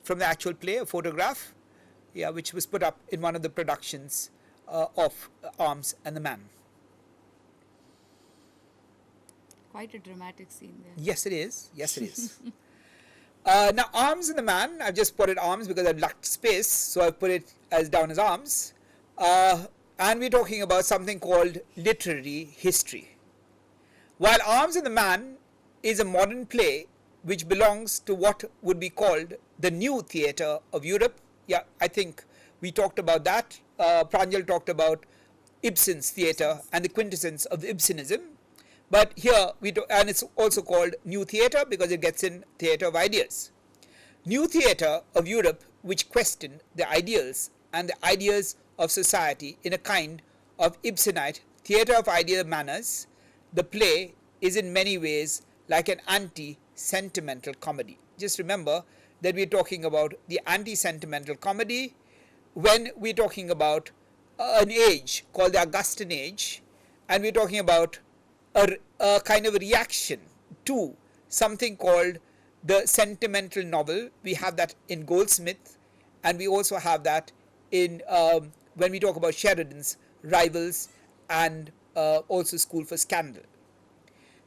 from the actual play, a photograph, yeah, which was put up in one of the productions of Arms and the Man. Quite a dramatic scene there. Yes, it is. Yes, it is. Now, Arms and the Man, I've just put it Arms because I've lacked space, so I've put it as down as Arms. And we're talking about something called literary history. While Arms and the Man is a modern play which belongs to what would be called the new theatre of Europe. Yeah, I think we talked about that. Pranjal talked about Ibsen's theatre and the quintessence of Ibsenism. But here, and it's also called new theatre because it gets in theatre of ideas. New theatre of Europe which questioned the ideals and the ideas of society in a kind of Ibsenite theatre of ideal manners. The play is in many ways like an anti-sentimental comedy. Just remember that we're talking about the anti-sentimental comedy when we're talking about an age called the Augustan age, and we're talking about a kind of a reaction to something called the sentimental novel. We have that in Goldsmith, and we also have that in when we talk about Sheridan's Rivals and also School for Scandal.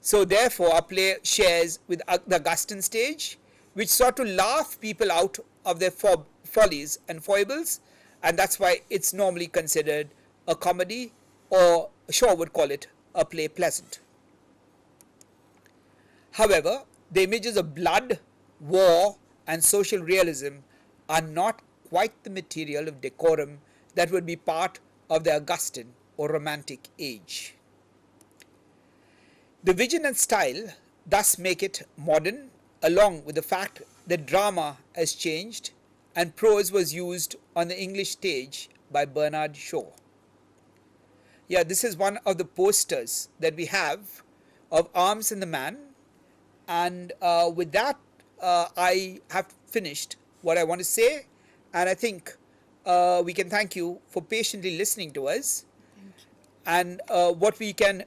So therefore, our play shares with the Augustan stage, which sought to laugh people out of their follies and foibles, and that's why it's normally considered a comedy, or Shaw would call it a play pleasant. However, the images of blood, war, and social realism are not quite the material of decorum that would be part of the Augustan or Romantic age. The vision and style thus make it modern, along with the fact that drama has changed and prose was used on the English stage by Bernard Shaw. Yeah, this is one of the posters that we have of Arms and the Man, and with that I have finished what I want to say, and I think we can thank you for patiently listening to us. And what we can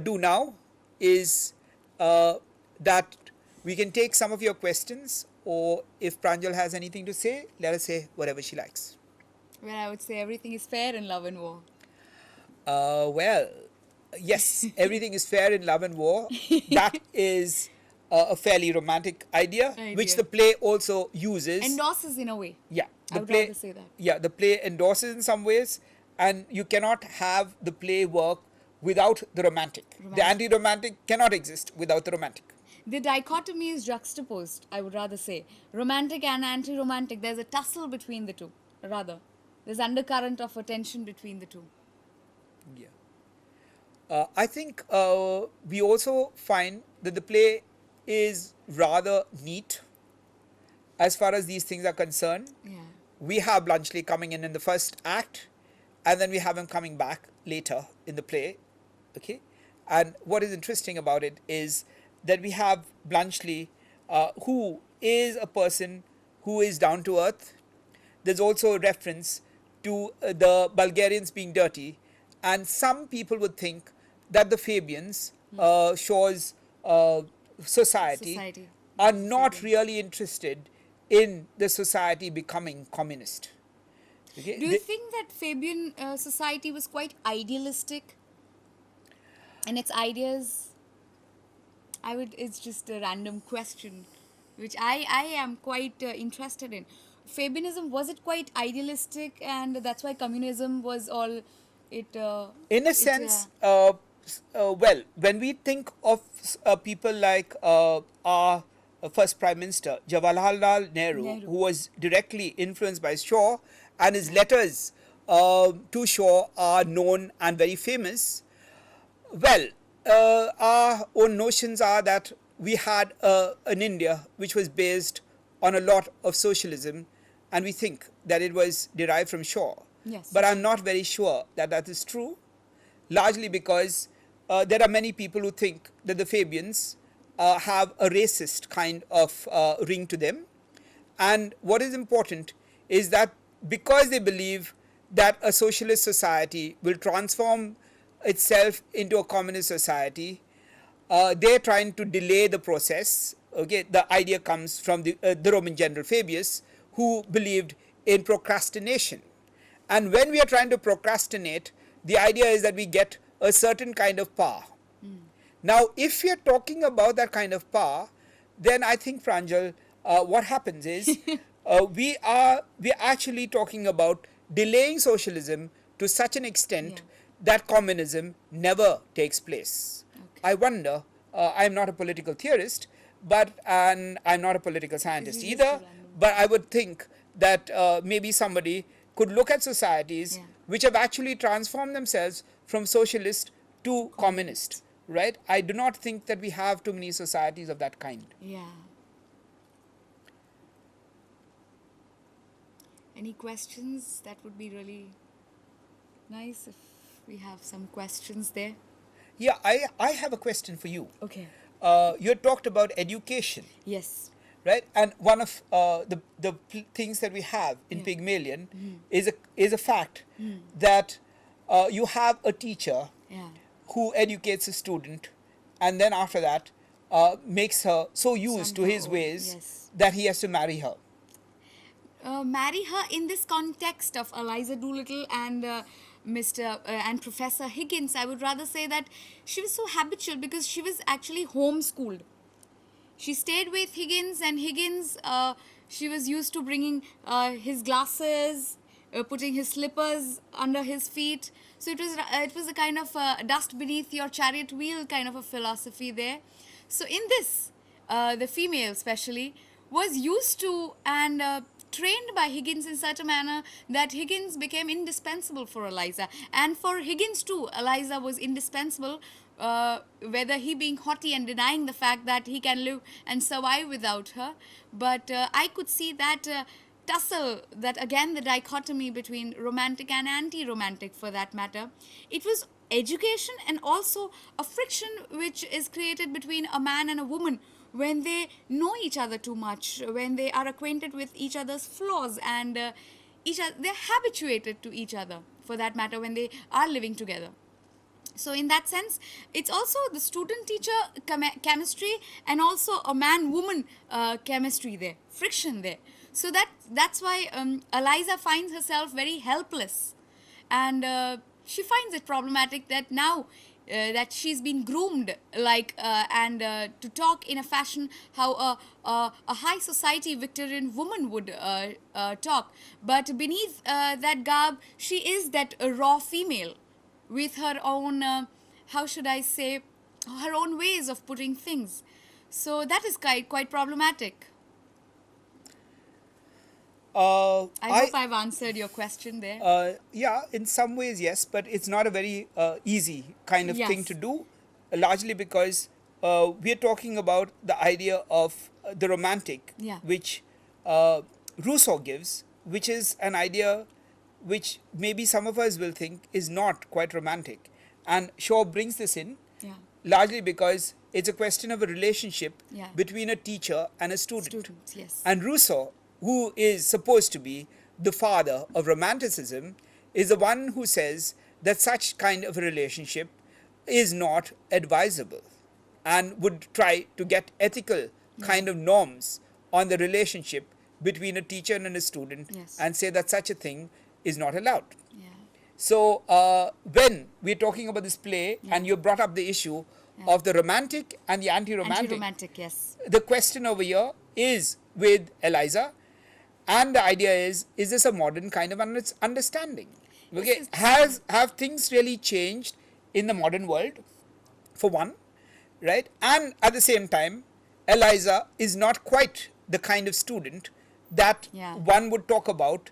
do now is that we can take some of your questions, or if Pranjal has anything to say, let her say whatever she likes. Well, I would say everything is fair in love and war. Well, yes, everything is fair in love and war. That is a fairly romantic idea, which the play also uses. Endorses in a way. Yeah. I would rather say that. Yeah, the play endorses in some ways, and you cannot have the play work without the romantic. The anti-romantic cannot exist without the romantic. The dichotomy is juxtaposed, I would rather say. Romantic and anti-romantic, there's a tussle between the two, rather. There's undercurrent of a tension between the two. Yeah. I think we also find that the play is rather neat as far as these things are concerned. Yeah. We have Blunchley coming in the first act, and then we have him coming back later in the play. Okay, and what is interesting about it is that we have Blunchley, who is a person who is down to earth. There's also a reference to the Bulgarians being dirty, and some people would think that the Fabians, Shaw's society, are not really interested in the society becoming communist. Okay? Do you think that Fabian society was quite idealistic? And its ideas, it's just a random question, which I am quite interested in. Fabianism, was it quite idealistic, and that's why communism was all it... in a sense, well, when we think of people like our first Prime Minister, Jawaharlal Nehru, who was directly influenced by Shaw, and his letters to Shaw are known and very famous. Well, our own notions are that we had an India which was based on a lot of socialism, and we think that it was derived from Shaw. Yes. But I'm not very sure that that is true, largely because there are many people who think that the Fabians have a racist kind of ring to them. And what is important is that because they believe that a socialist society will transform itself into a communist society, they're trying to delay the process. Okay, the idea comes from the Roman general Fabius, who believed in procrastination. And when we are trying to procrastinate, the idea is that we get a certain kind of power. Now, if we are talking about that kind of power, then I think, Pranjal, what happens is we are actually talking about delaying socialism to such an extent that communism never takes place. I wonder, I'm not a political theorist, and I'm not a political scientist either, but I would think that maybe somebody could look at societies which have actually transformed themselves from socialist to communist, right? I do not think that we have too many societies of that kind. Yeah. Any questions? That would be really nice if we have some questions there. Yeah, I have a question for you. Okay. You had talked about education. Yes. Right, and one of the things that we have in Pygmalion is a fact that you have a teacher who educates a student, and then after that makes her so used to his ways that he has to marry her. Marry her in this context of Eliza Doolittle and and Professor Higgins. I would rather say that she was so habitual because she was actually homeschooled. She stayed with Higgins, and Higgins, she was used to bringing his glasses, putting his slippers under his feet. So it was a kind of dust beneath your chariot wheel kind of a philosophy there. So in this, the female especially was used to and trained by Higgins in such a manner that Higgins became indispensable for Eliza. And for Higgins too, Eliza was indispensable, whether he being haughty and denying the fact that he can live and survive without her. But I could see that tussle, that again the dichotomy between romantic and anti-romantic for that matter. It was education and also a friction which is created between a man and a woman when they know each other too much, when they are acquainted with each other's flaws, and they're habituated to each other for that matter when they are living together. So in that sense, it's also the student-teacher chemistry and also a man-woman chemistry there, friction there. So that's why Eliza finds herself very helpless, and she finds it problematic that now that she's been groomed and to talk in a fashion how a high society Victorian woman would talk. But beneath that garb, she is that raw female with her own, how should I say, her own ways of putting things. So that is quite problematic. I hope I've answered your question there. Yeah, in some ways, yes, but it's not a very easy kind of thing to do, largely because we are talking about the idea of the romantic, which Rousseau gives, which is an idea which maybe some of us will think is not quite romantic. And Shaw brings this in largely because it's a question of a relationship between a teacher and a student. And Rousseau, who is supposed to be the father of Romanticism, is the one who says that such kind of a relationship is not advisable and would try to get ethical kind of norms on the relationship between a teacher and a student and say that such a thing is not allowed. So when we're talking about this play and you brought up the issue of the romantic and the anti-romantic, the question over here is with Eliza. And the idea is this a modern kind of understanding? Okay, have things really changed in the modern world, for one, right? And at the same time, Eliza is not quite the kind of student that one would talk about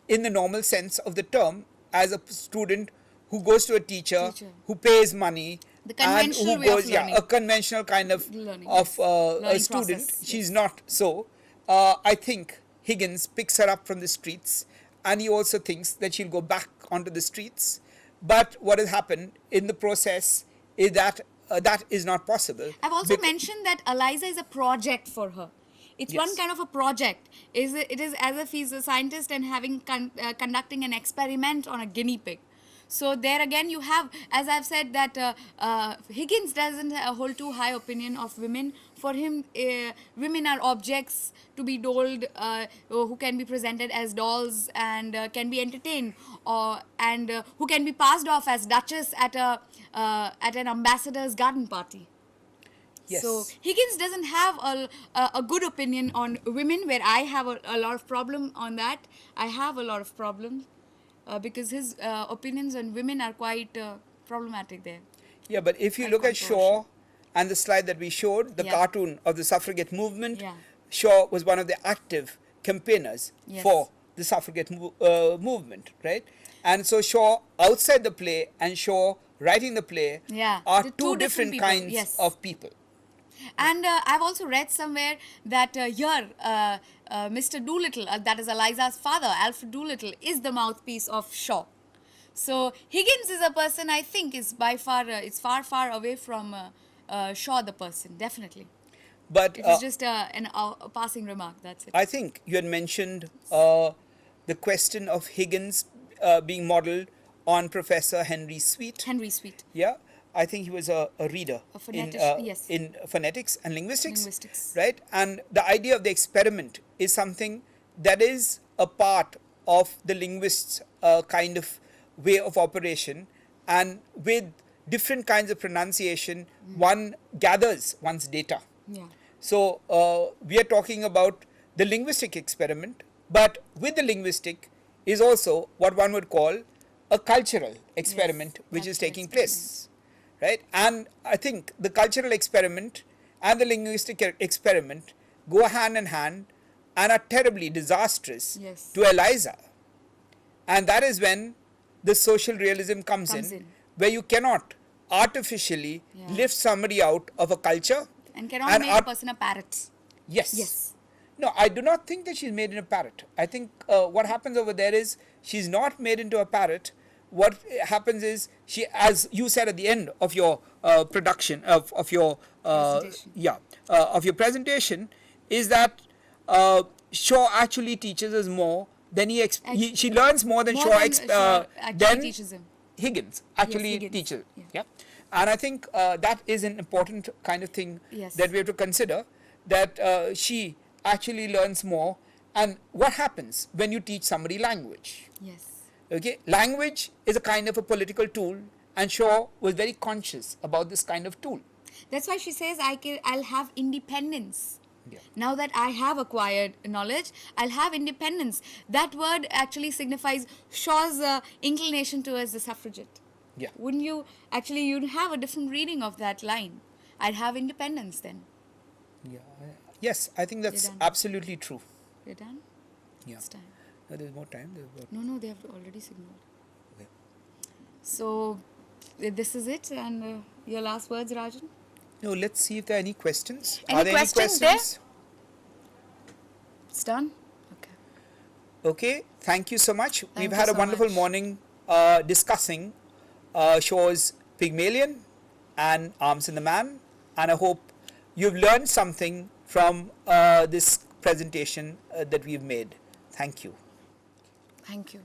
in the normal sense of the term as a student who goes to a teacher. Who pays money, the conventional and who goes, a conventional kind of a student. Process, She's not so. I think Higgins picks her up from the streets, and he also thinks that she'll go back onto the streets. But what has happened in the process is that that is not possible. I've also mentioned that Eliza is a project for her. It's one kind of a project. It is as if he's a scientist and conducting an experiment on a guinea pig. So there again you have, as I've said, that Higgins doesn't hold too high opinion of women. For him, women are objects to be doled, who can be presented as dolls and can be entertained, and who can be passed off as duchess at an ambassador's garden party. Yes. So Higgins doesn't have a good opinion on women, where I have a lot of problem on that. I have a lot of problem because his opinions on women are quite problematic there. Yeah, but if you Quite look at controversial. Shaw and the slide that we showed, the Yeah. cartoon of the suffragette movement, Yeah. Shaw was one of the active campaigners Yes. for the suffragette movement, right? And so Shaw outside the play and Shaw writing the play Yeah, are the two different people, kinds yes. of people. And I've also read somewhere that Mr. Doolittle, that is Eliza's father, Alfred Doolittle, is the mouthpiece of Shaw. So Higgins is a person I think is by far, it's far away from Shaw the person, definitely. But It was just a passing remark, that's it. I think you had mentioned the question of Higgins being modeled on Professor Henry Sweet. Henry Sweet. Yeah, I think he was a reader A phonetician, yes. in phonetics and linguistics, Linguistics. right? And the idea of the experiment is something that is a part of the linguist's kind of way of operation, and with different kinds of pronunciation, one gathers one's data. Yeah. So we are talking about the linguistic experiment, but with the linguistic is also what one would call a cultural experiment, which is cultural taking place, right? And I think the cultural experiment and the linguistic experiment go hand in hand and are terribly disastrous Yes. to Eliza. And that is when the social realism comes in, where you cannot artificially Yeah. lift somebody out of a culture. And cannot And make art- a person a parrot. Yes. Yes. No, I do not think that she's made in a parrot. I think what happens over there is she's not made into a parrot. What happens is she, as you said at the end of your production of your Presentation. of your presentation, is that Shaw actually teaches us more than she learns more than More Shaw than Shaw actually than teaches him. Higgins actually Higgins. teaches. Yeah. Yeah. And I think that is an important kind of thing Yes. that we have to consider, that she actually learns more. And what happens when you teach somebody language? Yes. Okay, language is a kind of a political tool, and Shaw was very conscious about this kind of tool. That's why she says I'll have independence. Yeah. Now that I have acquired knowledge, I'll have independence. That word actually signifies Shaw's inclination towards the suffragette. Yeah. Wouldn't you? Actually, you'd have a different reading of that line. I'd have independence then. Yeah. Yes, I think that's done. absolutely true. We're done? Yeah. It's time. There's more time. There's about, No, they have already signaled. okay. So, this is it. And your last words, Rajan? No, let's see if there are any questions. Any are there questions any questions? It's done? Okay. Okay, thank you so much. Thank We've you had a so wonderful much. morning discussing Shaw's Pygmalion and Arms in the Man, and I hope you've learned something from this presentation that we've made. Thank you. Thank you.